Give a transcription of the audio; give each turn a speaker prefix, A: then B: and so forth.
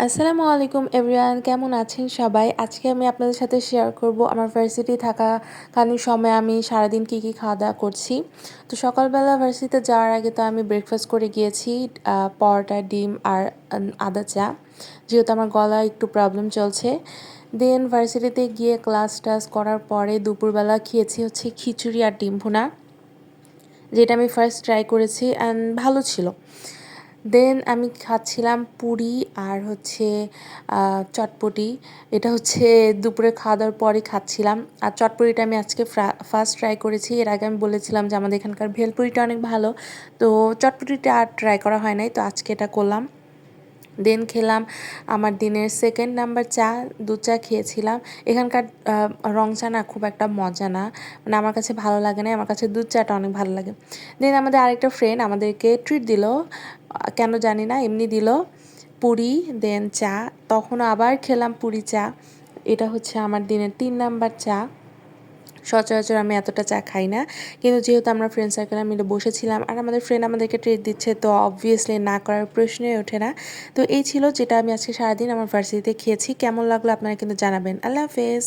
A: আসসালামু আলাইকুম এভরিওয়ান, কেমন আছেন সবাই? আজকে আমি আপনাদের সাথে শেয়ার করব আমার ভার্সিটি থাকাকালীন সময়ে আমি সারাদিন কী কী খাওয়া দাওয়া করছি। তো সকালবেলা ভার্সিটিতে যাওয়ার আগে তো আমি ব্রেকফাস্ট করে গিয়েছি, পরোটা, ডিম আর আদা চা, যেহেতু আমার গলায় একটু প্রবলেম চলছে। দেন ভার্সিটিতে গিয়ে ক্লাস টাস করার পরে দুপুরবেলা খেয়েছি হচ্ছে খিচুড়ি আর ডিম ভুনা, যেটা আমি ফার্স্ট ট্রাই করেছি অ্যান্ড ভালো ছিল। দেন আমি খাচ্ছিলাম পুরি আর হচ্ছে চটপটি। এটা হচ্ছে দুপুরে খাওয়া দাওয়ার পরই খাচ্ছিলাম। আর চটপটিটা আমি আজকে ফার্স্ট ট্রাই করেছি। এর আগে আমি বলেছিলাম যে আমাদের এখানকার ভেলপুরিটা অনেক ভালো, তো চটপটিটা আর ট্রাই করা হয় নাই, তো আজকে এটা করলাম। দেন খেলাম আমার দিনের সেকেন্ড নাম্বার চা, দুধ চা খেয়েছিলাম। এখানকার রং চা না খুব একটা মজা না, মানে আমার কাছে ভালো লাগে না, আমার কাছে দুধ চাটা অনেক ভালো লাগে। দেন আমাদের আরেকটা ফ্রেন্ড আমাদেরকে ট্রিট দিল, কেন জানি না, এমনি দিল পুরি দেন চা, তখন আবার খেলাম পুরি চা। এটা হচ্ছে আমার দিনের 3 নাম্বার চা। সচরাচর আমি এতটা চা খাই না, কিন্তু যেহেতু আমরা ফ্রেন্ড সার্কেলে মিলে বসেছিলাম আর আমাদের ফ্রেন্ড আমাদেরকে ট্রিট দিচ্ছে, তো অবভিয়াসলি না করার প্রশ্নই ওঠে না। তো এই ছিল যেটা আমি আজকে সারাদিন আমার ভার্সিটিতে খেয়েছি। কেমন লাগলো আপনারা কিন্তু জানাবেন। আল্লাহ হাফেজ।